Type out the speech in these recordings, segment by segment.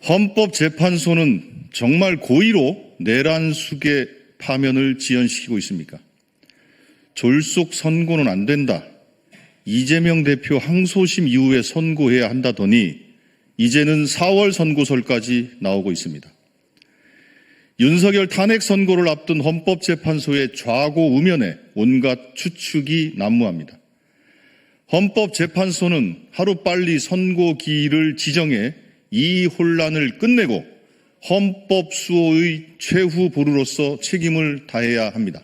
헌법재판소는 정말 고의로 내란 수계 파면을 지연시키고 있습니까? 졸속 선고는 안 된다. 이재명 대표 항소심 이후에 선고해야 한다더니 이제는 4월 선고설까지 나오고 있습니다. 윤석열 탄핵 선고를 앞둔 헌법재판소의 좌고우면에 온갖 추측이 난무합니다. 헌법재판소는 하루빨리 선고기일을 지정해 이 혼란을 끝내고 헌법 수호의 최후 보루로서 책임을 다해야 합니다.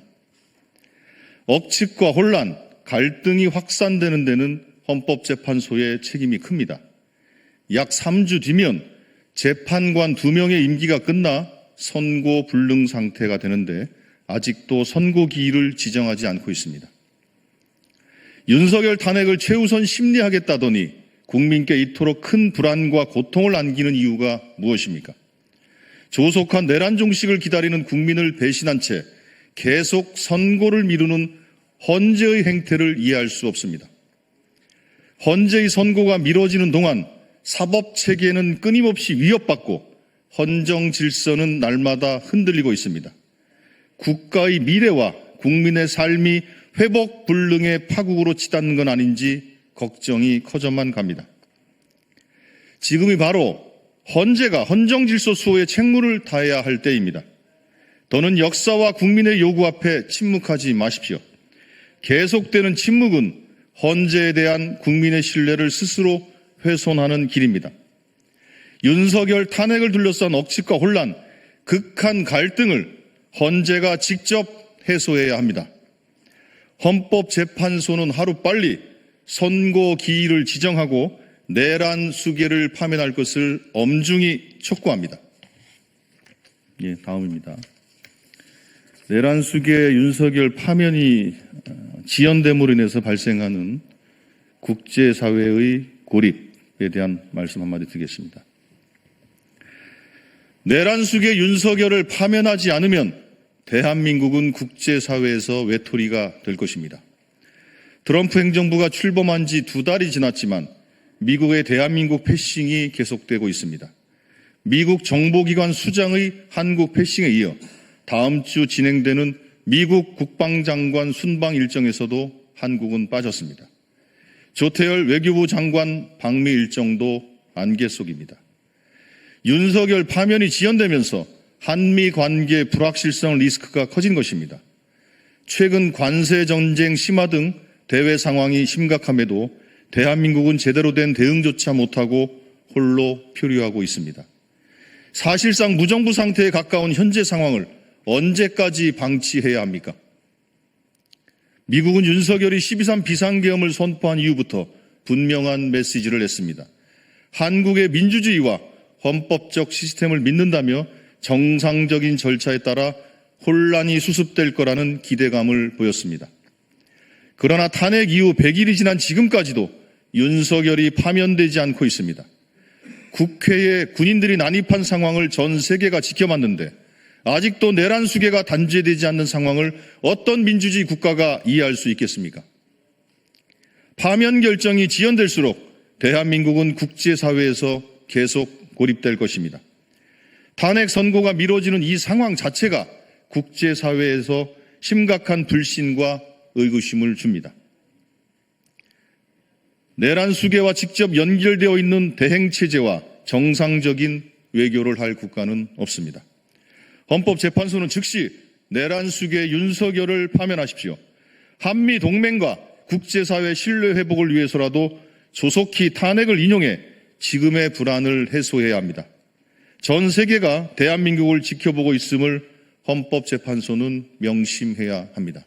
억측과 혼란, 갈등이 확산되는 데는 헌법재판소의 책임이 큽니다. 약 3주 뒤면 재판관 2명의 임기가 끝나 선고 불능 상태가 되는데 아직도 선고기일을 지정하지 않고 있습니다. 윤석열 탄핵을 최우선 심리하겠다더니 국민께 이토록 큰 불안과 고통을 안기는 이유가 무엇입니까? 조속한 내란 종식을 기다리는 국민을 배신한 채 계속 선고를 미루는 헌재의 행태를 이해할 수 없습니다. 헌재의 선고가 미뤄지는 동안 사법체계는 끊임없이 위협받고 헌정 질서는 날마다 흔들리고 있습니다. 국가의 미래와 국민의 삶이 회복 불능의 파국으로 치닫는 건 아닌지 걱정이 커져만 갑니다. 지금이 바로 헌재가 헌정질서 수호의 책무를 다해야 할 때입니다. 더는 역사와 국민의 요구 앞에 침묵하지 마십시오. 계속되는 침묵은 헌재에 대한 국민의 신뢰를 스스로 훼손하는 길입니다. 윤석열 탄핵을 둘러싼 억측과 혼란, 극한 갈등을 헌재가 직접 해소해야 합니다. 헌법재판소는 하루빨리 선고 기일을 지정하고 내란 수계를 파면할 것을 엄중히 촉구합니다. 다음입니다. 내란 수계 윤석열 파면이 지연됨으로 인해서 발생하는 국제사회의 고립에 대한 말씀 한마디 드리겠습니다. 내란 수계 윤석열을 파면하지 않으면 대한민국은 국제사회에서 외톨이가 될 것입니다. 트럼프 행정부가 출범한 지 2달이 지났지만 미국의 대한민국 패싱이 계속되고 있습니다. 미국 정보기관 수장의 한국 패싱에 이어 다음 주 진행되는 미국 국방장관 순방 일정에서도 한국은 빠졌습니다. 조태열 외교부 장관 방미 일정도 안개 속입니다. 윤석열 파면이 지연되면서 한미 관계 불확실성 리스크가 커진 것입니다. 최근 관세 전쟁 심화 등 대외 상황이 심각함에도 대한민국은 제대로 된 대응조차 못하고 홀로 표류하고 있습니다. 사실상 무정부 상태에 가까운 현재 상황을 언제까지 방치해야 합니까? 미국은 윤석열이 12.3 비상계엄을 선포한 이후부터 분명한 메시지를 냈습니다. 한국의 민주주의와 헌법적 시스템을 믿는다며 정상적인 절차에 따라 혼란이 수습될 거라는 기대감을 보였습니다. 그러나 탄핵 이후 100일이 지난 지금까지도 윤석열이 파면되지 않고 있습니다. 국회에 군인들이 난입한 상황을 전 세계가 지켜봤는데 아직도 내란 수계가 단죄되지 않는 상황을 어떤 민주주의 국가가 이해할 수 있겠습니까? 파면 결정이 지연될수록 대한민국은 국제사회에서 계속 고립될 것입니다. 탄핵 선고가 미뤄지는 이 상황 자체가 국제사회에서 심각한 불신과 의구심을 줍니다. 내란 수계와 직접 연결되어 있는 대행체제와 정상적인 외교를 할 국가는 없습니다. 헌법재판소는 즉시 내란 수계 윤석열을 파면하십시오. 한미 동맹과 국제사회 신뢰 회복을 위해서라도 조속히 탄핵을 인용해 지금의 불안을 해소해야 합니다. 전 세계가 대한민국을 지켜보고 있음을 헌법재판소는 명심해야 합니다.